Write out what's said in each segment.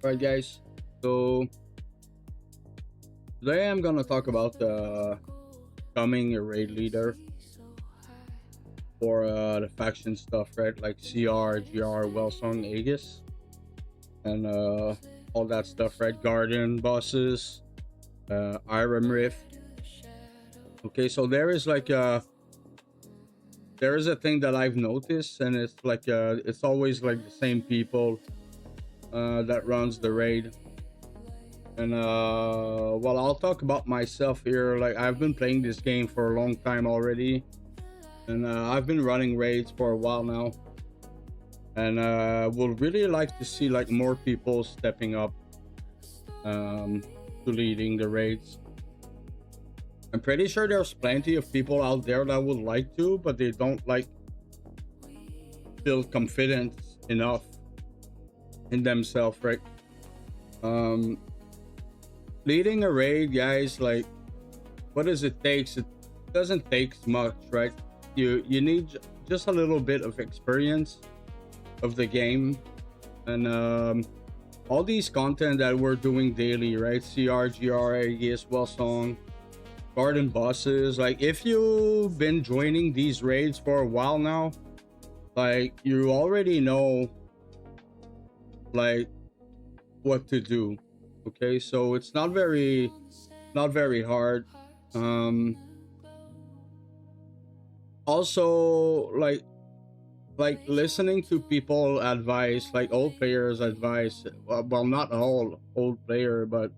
Right, guys. So today I'm gonna talk about becoming a raid leader for the faction stuff, right? Like CR, GR, Wellsong, Aegis, and all that stuff, right? Guardian bosses, Iron Rift. Okay, so there is a thing that I've noticed, and it's it's always like the same people that runs the raid. And well, I'll talk about myself here. Like, I've been playing this game for a long time already, and I've been running raids for a while now, and would really like to see like more people stepping up um, to leading the raids. I'm pretty sure there's plenty of people out there that would like to, but they don't like feel confident enough in themselves, right? Um, Leading a raid, guys, like, what does it take? It doesn't take much, right? You need just a little bit of experience of the game, and all these content that we're doing daily, right? CR, GR, AGS, Wellsong, garden bosses. Like, if you've been joining these raids for a while now, like, you already know like what to do. Okay, so it's not very hard. um Also, like listening to people advice, like old players advice. Well, not all old player, but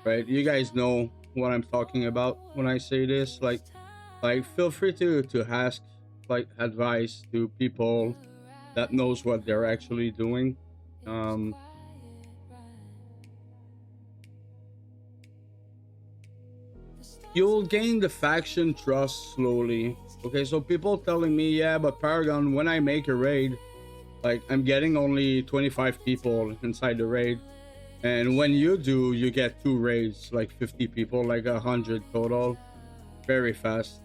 right, you guys know what I'm talking about when I say this. Like feel free to ask like advice to people that knows what they're actually doing. um you'll gain the faction trust slowly. Okay, so people telling me, yeah, but Paragon, when I make a raid, like, I'm getting only 25 people inside the raid, and when you do, you get two raids, like 50 people, like 100 total, very fast.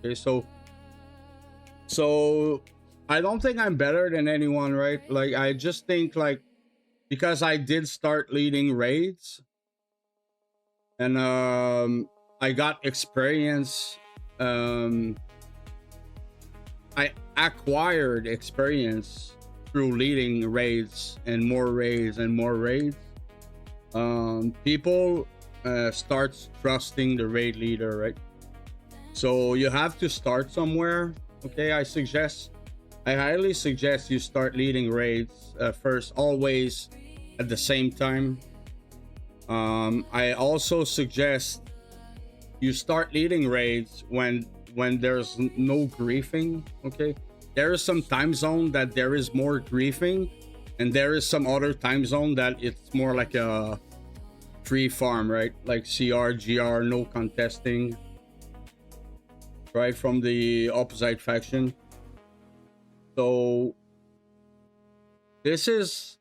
Okay, so I don't think I'm better than anyone, right? Like, I just think, like, because I did start leading raids, and I got experience. um I acquired experience through leading raids and more raids and more raids. People starts trusting the raid leader, right? So you have to start somewhere. Okay, I highly suggest you start leading raids first, always at the same time. I also suggest you start leading raids when there's no griefing. Okay, there is some time zone that there is more griefing, and there is some other time zone that it's more like a free farm, right? Like CR, GR, no contesting, right, from the opposite faction. So this is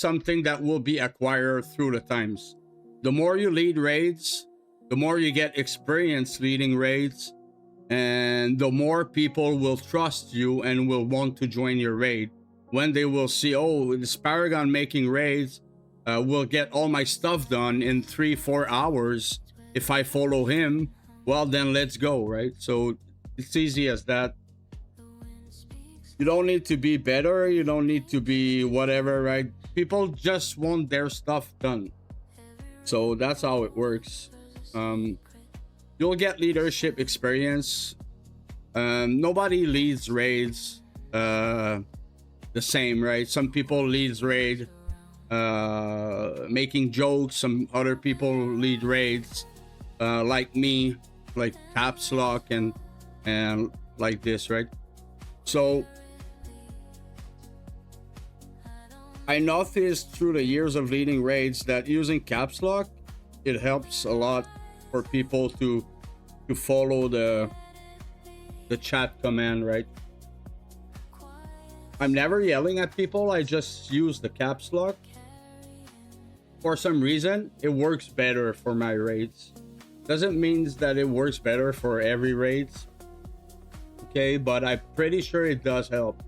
something that will be acquired through the times. The more you lead raids, the more you get experience leading raids, and the more people will trust you and will want to join your raid. When they will see, oh, this Paragon making raids will get all my stuff done in 3-4 hours if I follow him, well, then let's go, right? So it's easy as that. You don't need to be better, you don't need to be whatever, right? People just want their stuff done. So that's how it works. You'll get leadership experience. Nobody leads raids the same, right? Some people leads raid making jokes. Some other people lead raids like me, like caps lock and like this, right? So I noticed through the years of leading raids that using caps lock, it helps a lot for people to follow the chat command, right? I'm never yelling at people, I just use the caps lock. For some reason, it works better for my raids. Doesn't mean that it works better for every raids. Okay, but I'm pretty sure it does help.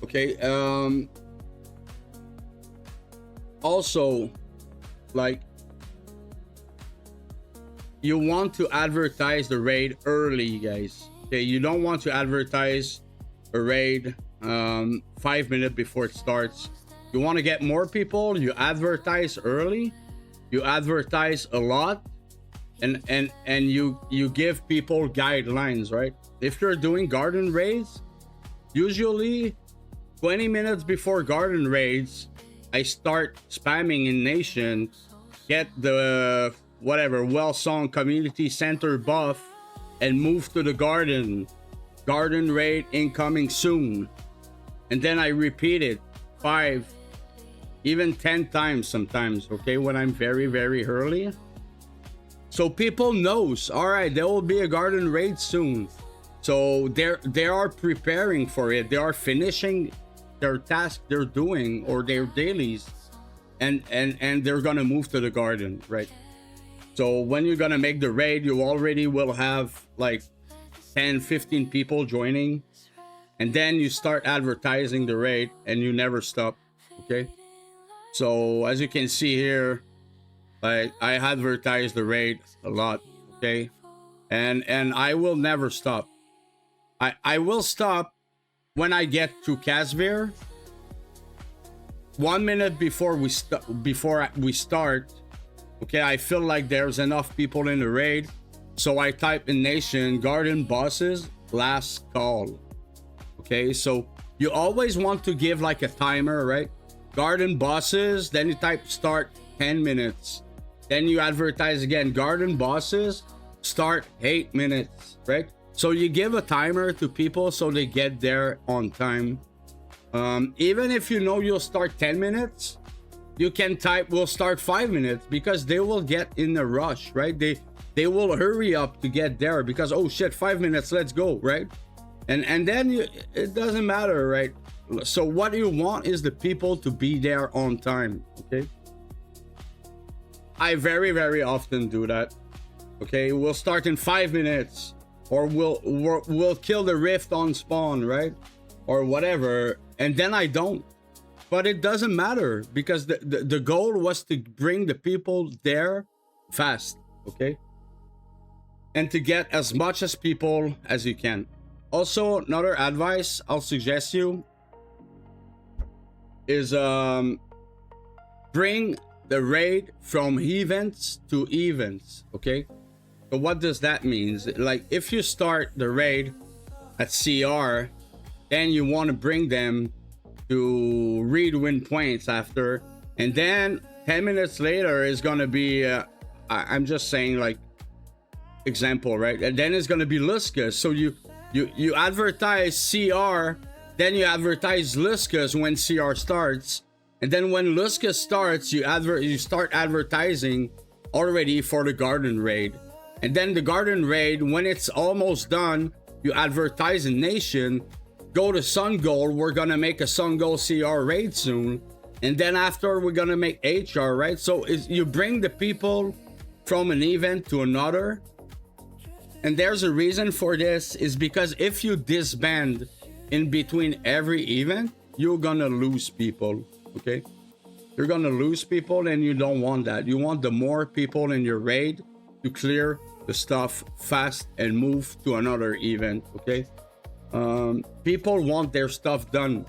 Okay, also, like, you want to advertise the raid early, guys. Okay, you don't want to advertise a raid 5 minutes before it starts. You want to get more people, you advertise early, you advertise a lot, and you give people guidelines, right? If you're doing garden raids, usually 20 minutes before garden raids, I start spamming in nation, get the whatever well-song community center buff, and move to the garden raid incoming soon. And then I repeat it 5, even 10 times sometimes, okay, when I'm very, very early. So people knows, all right, there will be a garden raid soon. So they are preparing for it. They are finishing their task they're doing or their dailies, and they're gonna move to the garden, right? So when you're gonna make the raid, you already will have like 10-15 people joining, and then you start advertising the raid and you never stop. Okay, so as you can see here, like, I advertise the raid a lot. Okay, and I will never stop. I will stop when I get to Casvir 1 minute before we start. Okay, I feel like there's enough people in the raid, so I type in nation garden bosses last call. Okay, so you always want to give like a timer, right? Garden bosses, then you type start 10 minutes, then you advertise again garden bosses start 8 minutes, right? So you give a timer to people so they get there on time. Even if you know you'll start 10 minutes, you can type we'll start 5 minutes, because they will get in a rush, right? They will hurry up to get there because, oh shit, 5 minutes, let's go, right? And then it doesn't matter, right? So what you want is the people to be there on time. Okay, I very, very often do that. Okay, we'll start in 5 minutes, or we'll kill the rift on spawn, right? Or whatever, and then I don't. But it doesn't matter, because the goal was to bring the people there fast, okay? And to get as much as people as you can. Also, another advice I'll suggest you is bring the raid from events to events, okay? So what does that mean? Like, if you start the raid at CR, then you want to bring them to read win points after, and then 10 minutes later is gonna be I'm just saying, like, example, right? And then it's gonna be Luskus. So you advertise CR, then you advertise Luskus when CR starts, and then when Luskus starts, you start advertising already for the garden raid. And then the garden raid, when it's almost done, you advertise in nation. Go to Sun Gold, we're gonna make a Sun Gold CR raid soon, and then after we're gonna make HR, right? So you bring the people from an event to another, and there's a reason for this, is because if you disband in between every event, you're gonna lose people. Okay, you're gonna lose people, and you don't want that. You want the more people in your raid to clear the stuff fast and move to another event. Okay, people want their stuff done.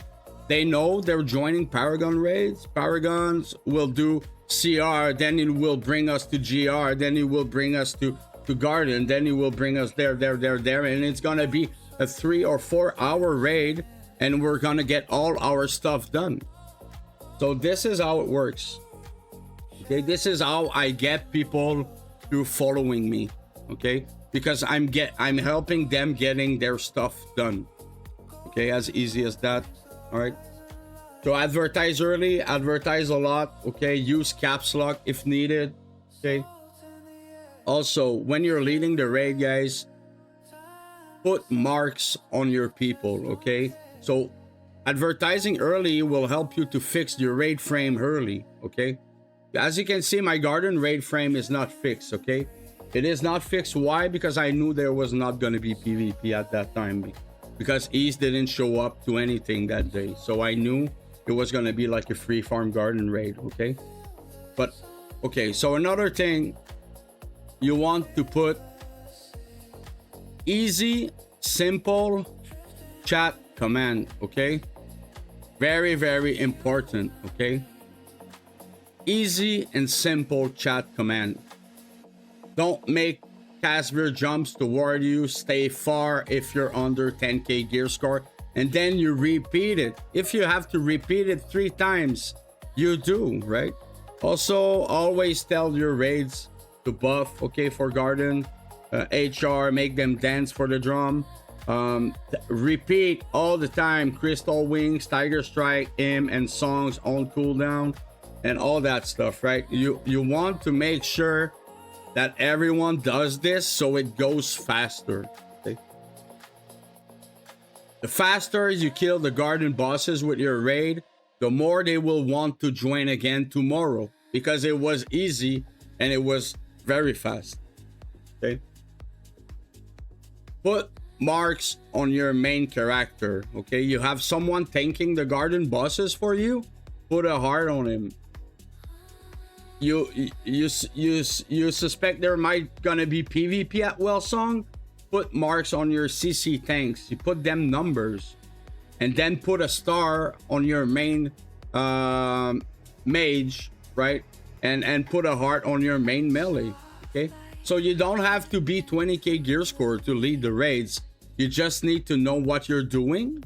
They know they're joining Paragon raids. Paragons will do CR, then it will bring us to GR, then it will bring us to Garden, then it will bring us there, and it's gonna be a 3 or 4 hour raid, and we're gonna get all our stuff done. So this is how it works. Okay, this is how I get people to following me. Okay, because I'm helping them getting their stuff done. Okay, as easy as that. All right, so advertise early, advertise a lot. Okay, use caps lock if needed. Okay, also when you're leading the raid, guys, put marks on your people. Okay, so advertising early will help you to fix your raid frame early. Okay, as you can see, my garden raid frame is not fixed. Okay, it is not fixed. Why? Because I knew there was not going to be PvP at that time, because East didn't show up to anything that day. So I knew it was going to be like a free farm garden raid. Okay, but okay, so another thing, you want to put easy, simple chat command. Okay, very, very important. Okay, easy and simple chat command. Don't make Casper jumps toward you. Stay far if you're under 10k gear score, and then you repeat it. If you have to repeat it 3 times, you do, right? Also, always tell your raids to buff, okay, for garden. HR, make them dance for the drum. Repeat all the time Crystal Wings, Tiger Strike, and songs on cooldown and all that stuff, right? You want to make sure that everyone does this so it goes faster. Okay? The faster you kill the garden bosses with your raid, the more they will want to join again tomorrow, because it was easy and it was very fast. Okay, put marks on your main character. Okay, you have someone tanking the garden bosses for you, put a heart on him. You suspect there might gonna be PvP at Wellsong, put marks on your CC tanks. You put them numbers, and then put a star on your main mage, right? And put a heart on your main melee. Okay, so you don't have to be 20k gear score to lead the raids. You just need to know what you're doing.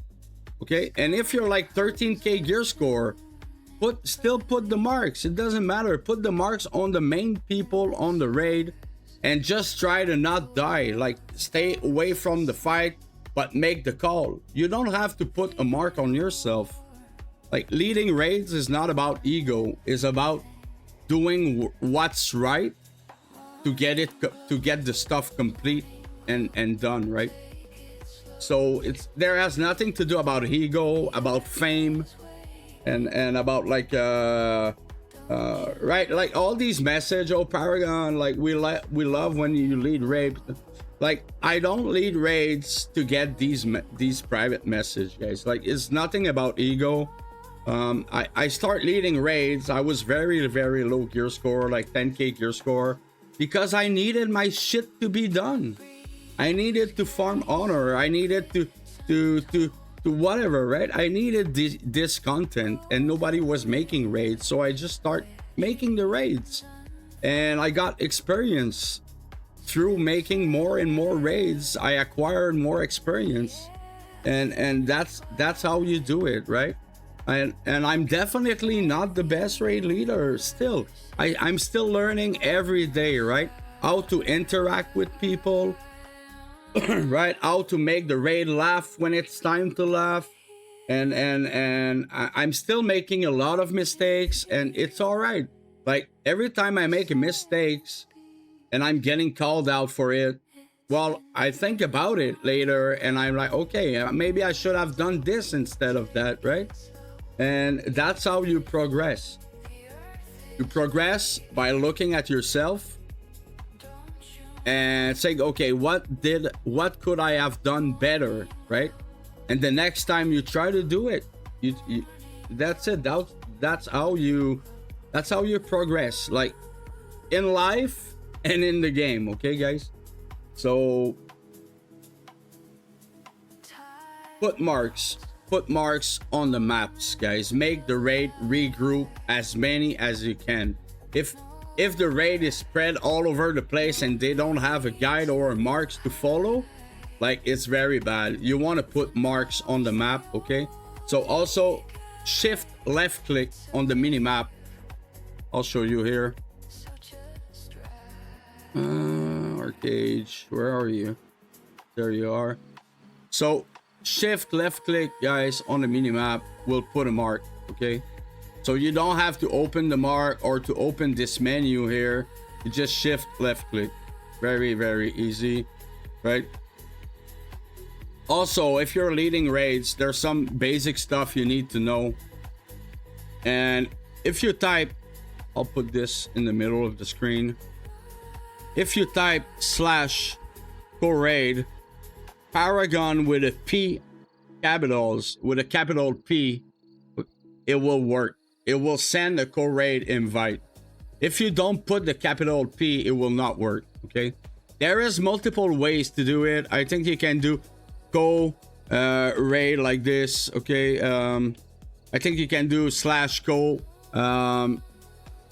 Okay, and if you're like 13k gear score, still put the marks. It doesn't matter. Put the marks on the main people on the raid, and just try to not die. Like, stay away from the fight, but make the call. You don't have to put a mark on yourself. Like, leading raids is not about ego. It's about doing what's right to get the stuff complete and done, right? So there has nothing to do about ego, about fame, and about like right, like all these message, oh Paragon, like we love when you lead raids. Like, I don't lead raids to get these private message, guys. Like, it's nothing about ego. I start leading raids, I was very, very low gear score, like 10k gear score, because I needed my shit to be done. I needed to farm honor. I needed to whatever, right? I needed this content, and nobody was making raids, so I just start making the raids, and I got experience through making more and more raids. I acquired more experience, and that's how you do it, right? And I'm definitely not the best raid leader. Still, I'm still learning every day, right? How to interact with people, right? How to make the raid laugh when it's time to laugh, and I'm still making a lot of mistakes, and it's all right. Like, every time I make mistakes and I'm getting called out for it, well, I think about it later and I'm like, okay, maybe I should have done this instead of that, right? And that's how you progress. You progress by looking at yourself and saying, okay, what could I have done better, right? And the next time you try to do it, you that's it. That's how you progress, like in life and in the game. Okay, guys? So put marks on the maps, guys. Make the raid regroup as many as you can. If the raid is spread all over the place and they don't have a guide or marks to follow, like, it's very bad. You want to put marks on the map, okay? So also shift left click on the mini map. I'll show you here. ArcheRage, where are you? There you are. So shift left click, guys, on the mini map will put a mark, okay? So you don't have to open the mark or to open this menu here. You just shift left click. Very, very easy, right? Also, if you're leading raids, there's some basic stuff you need to know. And if you type, I'll put this in the middle of the screen. If you type /coraid, Paragon with a P, capitals, with a capital P, it will work. It will send a coraid invite. If you don't put the capital P, it will not work. Okay, there is multiple ways to do it. I think you can do coraid like this. Okay, I think you can do /co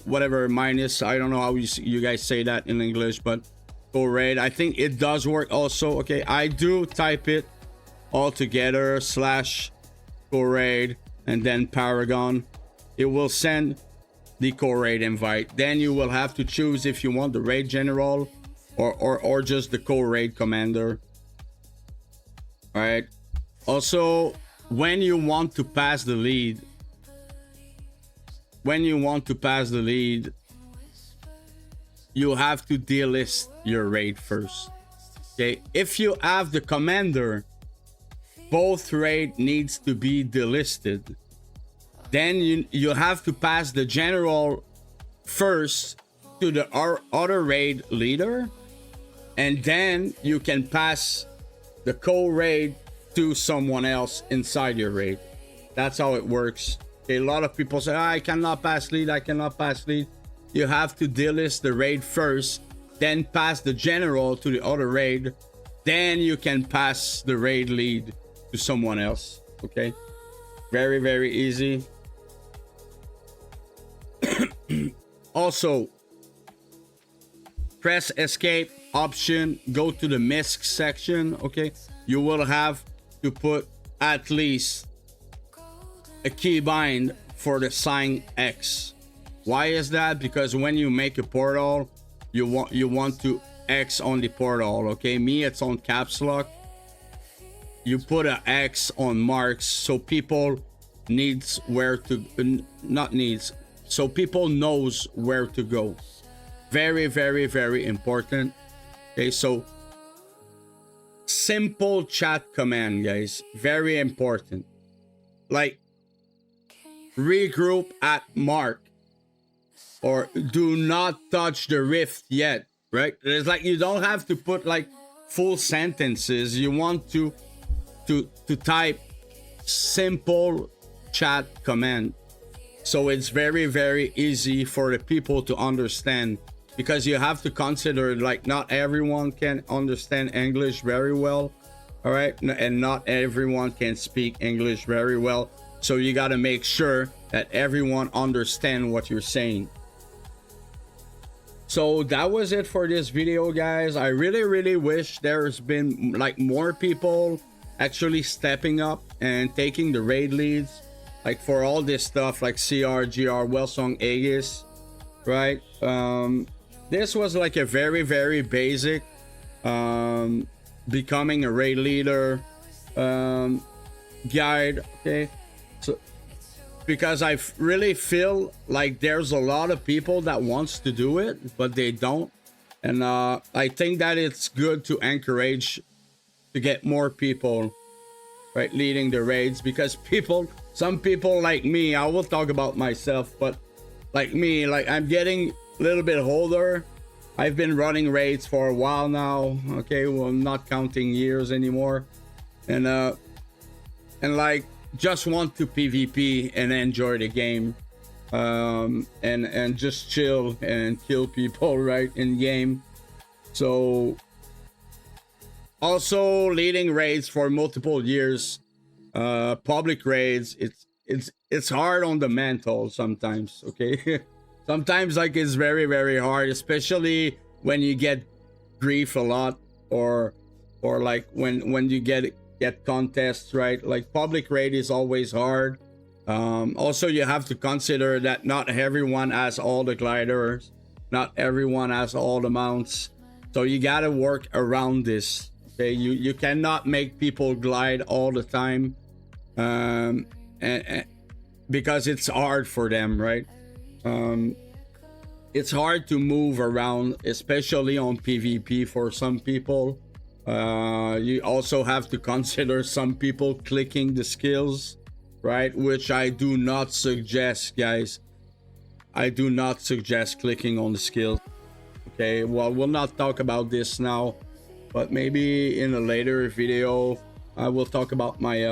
whatever minus, I don't know how you guys say that in English, but coraid, I think it does work also. Okay, I do type it all together /coraid and then Paragon. It will send the coraid invite. Then you will have to choose if you want the raid general or just the coraid commander. All right, also when you want to pass the lead, you have to delist your raid first. Okay, if you have the commander, both raid needs to be delisted. Then you have to pass the general first to the other raid leader, and then you can pass the co-raid to someone else inside your raid. That's how it works. Okay, a lot of people say, I cannot pass lead, I cannot pass lead. You have to delist the raid first, then pass the general to the other raid. Then you can pass the raid lead to someone else. Okay, very, very easy. Also, press escape option, go to the misc section. Okay, you will have to put at least a keybind for the sign X. Why is that? Because when you make a portal, you want to X on the portal. Okay, me, it's on caps lock. You put an X on marks so people needs where to, not needs, so people knows where to go. Very, very, very important. Okay, so simple chat command, guys, very important. Like regroup at mark, or do not touch the rift yet, right? It's like you don't have to put like full sentences. You want to type simple chat command, so it's very, very easy for the people to understand, because you have to consider like not everyone can understand English very well, all right, and not everyone can speak English very well. So you got to make sure that everyone understand what you're saying. So that was it for this video, guys. I really, really wish there's been like more people actually stepping up and taking the raid leads, like for all this stuff like CR, GR, Wellsong, Aegis, right? This was like a very, very basic becoming a raid leader guide. Okay, so because I really feel like there's a lot of people that wants to do it, but they don't. And I think that it's good to encourage to get more people, right, leading the raids, because some people like me, I will talk about myself, but like me, like I'm getting a little bit older. I've been running raids for a while now. Okay, well, I'm not counting years anymore. And like just want to PvP and enjoy the game, and just chill and kill people right in game. So also leading raids for multiple years, public raids, it's hard on the mental sometimes. Okay. Sometimes like it's very, very hard, especially when you get grief a lot, or like when you get contests, right? Like public raid is always hard. Also, you have to consider that not everyone has all the gliders, not everyone has all the mounts, so you gotta work around this. Okay, you cannot make people glide all the time, and because it's hard for them, right? It's hard to move around, especially on PvP for some people. You also have to consider some people clicking the skills, right? Which I do not suggest, guys. I do not suggest clicking on the skills. Okay, well, we'll not talk about this now, but maybe in a later video I will talk about my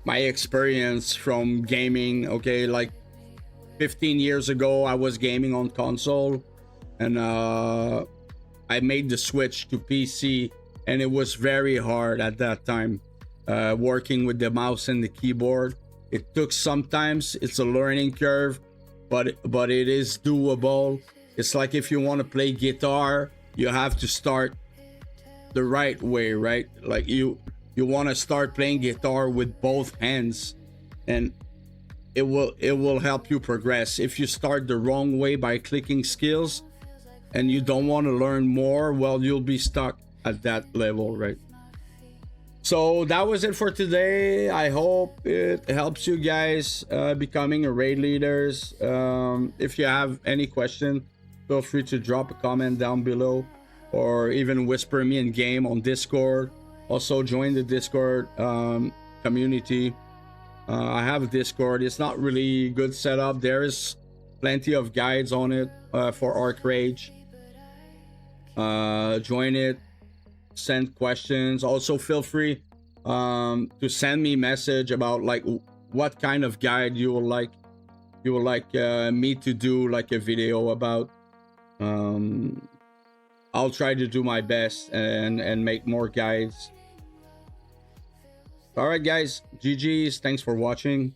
my experience from gaming. Okay, like 15 years ago, I was gaming on console, and I made the switch to PC, and it was very hard at that time, working with the mouse and the keyboard. It took sometimes, it's a learning curve, but it is doable. It's like if you want to play guitar, you have to start the right way, right? Like you want to start playing guitar with both hands, and it will help you progress. If you start the wrong way by clicking skills and you don't want to learn more, well, you'll be stuck at that level, right? So that was it for today. I hope it helps you guys becoming a raid leaders. If you have any question, feel free to drop a comment down below, or even whisper me in game on Discord. Also join the Discord community. I have a Discord. It's not really good setup. There is plenty of guides on it for ArcheRage. Join it, send questions. Also feel free to send me message about like what kind of guide you would like me to do like a video about. I'll try to do my best and make more guides. All right guys, GG's, thanks for watching.